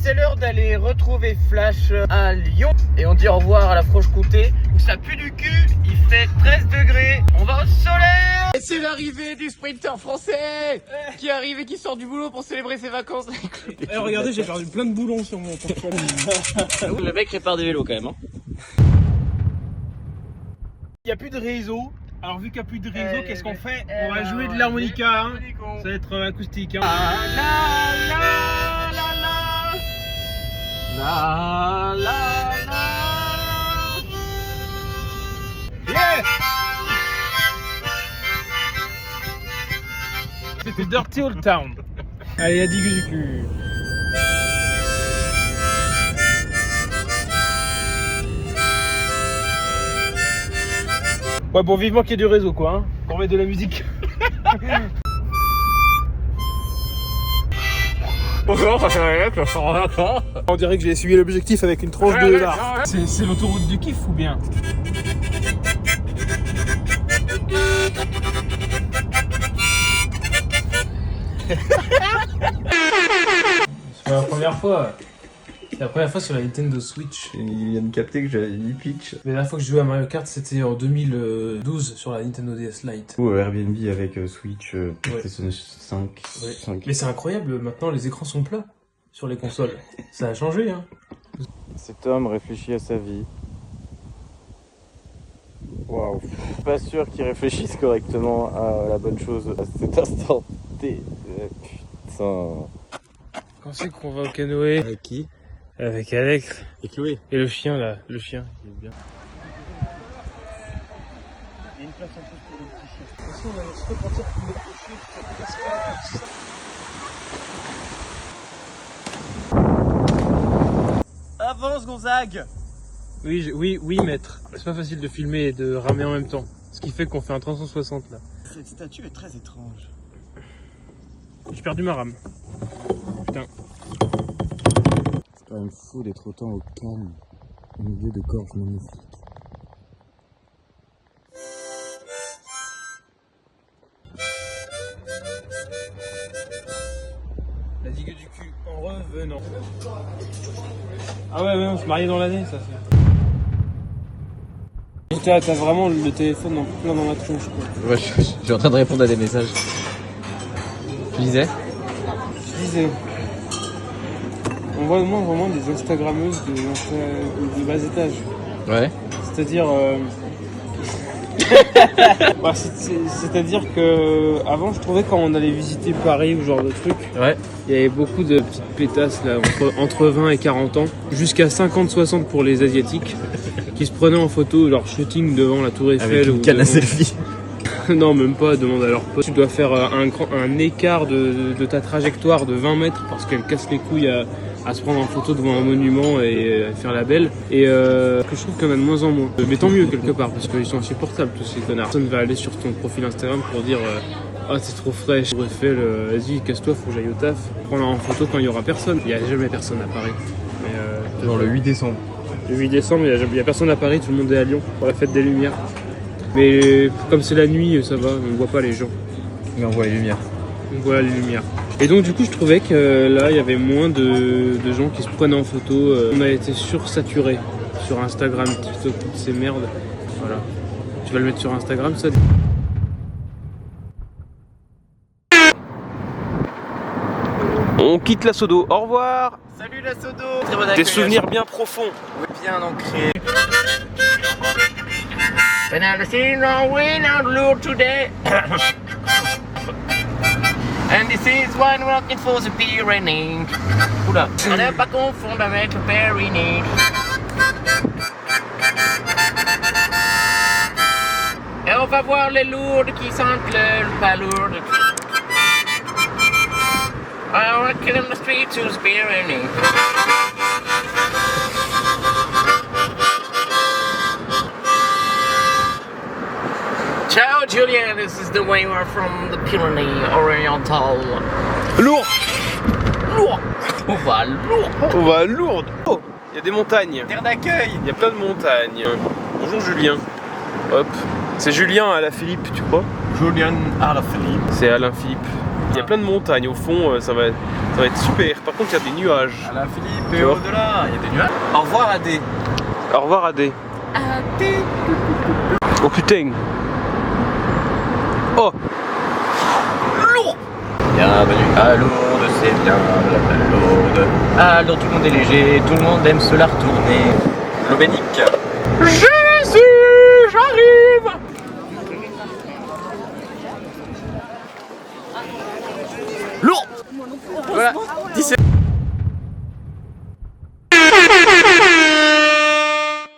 c'est l'heure d'aller retrouver Flash à Lyon. Et on dit au revoir à la Franche-Comté où ça pue du cul, il fait 13 degrés, on va au soleil. Et c'est l'arrivée du sprinter français qui arrive et qui sort du boulot pour célébrer ses vacances. Regardez, j'ai perdu plein de boulons sur mon portfolio. Le mec répare des vélos quand même. Il n'y a plus de réseau. Alors vu qu'il n'y a plus de réseau, qu'est-ce qu'on fait? On va jouer de l'harmonica, hein. Ça va être acoustique, hein. Yeah. C'était Dirty Old Town. Allez, à digue du cul. Ouais, bon, vivement qu'il y ait du réseau, quoi, hein. Qu'on mette de la musique. Bonjour, ça fait rien, ça sort rien. On dirait que j'ai suivi l'objectif avec une tranche de lard. C'est l'autoroute du kiff ou bien? C'est la première fois. C'est la première fois sur la Nintendo Switch. Il vient de capter que j'avais dit pitch. Mais la dernière fois que je jouais à Mario Kart, c'était en 2012 sur la Nintendo DS Lite. Ou Airbnb avec Switch, PlayStation 5. Ouais. 5. Mais c'est incroyable, maintenant les écrans sont plats sur les consoles. Ça a changé, hein. Cet homme réfléchit à sa vie. Waouh. Je suis pas sûr qu'il réfléchisse correctement à la bonne chose à cet instant T. Putain. Quand c'est qu'on va au canoë? Avec qui? Avec Alex. Et Chloé. Et le chien là, le chien, il est bien. Il y a une place en plus pour le petit chien. De toute façon, on a juste repartir pour le petit chien. Avance Gonzague. Oui, maître. C'est pas facile de filmer et de ramer en même temps. Ce qui fait qu'on fait un 360 là. Cette statue est très étrange. J'ai perdu ma rame. Putain. C'est quand même fou d'être autant au calme au milieu de gorges magnifiques. La digue du cul en revenant. Ah ouais, on se mariait dans l'année, ça fait. T'as vraiment le téléphone plein dans la tronche, quoi. Ouais, je suis en train de répondre à des messages. Tu disais? Je disais, on voit vraiment des Instagrammeuses de bas étage. Ouais. C'est-à-dire, c'est-à-dire que avant, je trouvais quand on allait visiter Paris ou ce genre de truc, Ouais. il y avait beaucoup de petites pétasses là, entre 20 et 40 ans, jusqu'à 50-60 pour les asiatiques, qui se prenaient en photo leur shooting devant la Tour Eiffel. Avec une canne à selfie. Non, même pas, demande à leur pote. Tu dois faire un écart de ta trajectoire de 20 mètres parce qu'elle casse les couilles à se prendre en photo devant un monument et faire la belle. Et que je trouve qu'il y en a de moins en moins. Mais tant mieux quelque part parce qu'ils sont insupportables tous ces connards. Personne va aller sur ton profil Instagram pour dire ah, c'est trop fraîche, Tour Eiffel, vas-y, casse-toi, faut que j'aille au taf. Prendre en photo quand il y aura personne. Il n'y a jamais personne à Paris. Mais, Genre le 8 décembre. Le 8 décembre, il n'y a personne à Paris, tout le monde est à Lyon pour la fête des Lumières. Mais comme c'est la nuit, ça va, on ne voit pas les gens. Mais on voit les lumières. On voit les lumières. Et donc du coup, je trouvais que là, il y avait moins de gens qui se prenaient en photo. On a été sursaturé sur Instagram, TikTok, toutes ces merdes. Voilà. Tu vas le mettre sur Instagram, ça? On quitte la Sodo. Au revoir. Salut la Sodo. Très bon accueil. Des souvenirs bien profonds. Bien ancrés. And I've seen no wind out loud today. And this is why we're looking for the Pyrenees. Oula. On ne pas confondre avec le Pyrénées. Et on va voir les lourdes qui sentent le pas lourdes. I wanna kill in the street to the Pyrenees. Ciao Julian, this is the way we're from the Pyrenees Oriental. Lourd. Lourd. On va à Lourdes. On va à Lourdes. Oh, il y a des montagnes. Terre d'accueil. Il y a plein de montagnes. Bonjour Julien. Hop. C'est Julien Alaphilippe, tu crois? Julian Alaphilippe. C'est Alain Philippe. Il y a plein de montagnes au fond, ça va être super. Par contre, il y a des nuages. Alain Philippe, et au-delà, il y a des nuages. Au revoir Adé. Au revoir Adé. Oh putain. Oh. Bienvenue à Lourdes, c'est bien la Lourdes. À Lourdes, tout le monde est léger, tout le monde aime se la retourner. L'eau bénique. Jésus, j'arrive.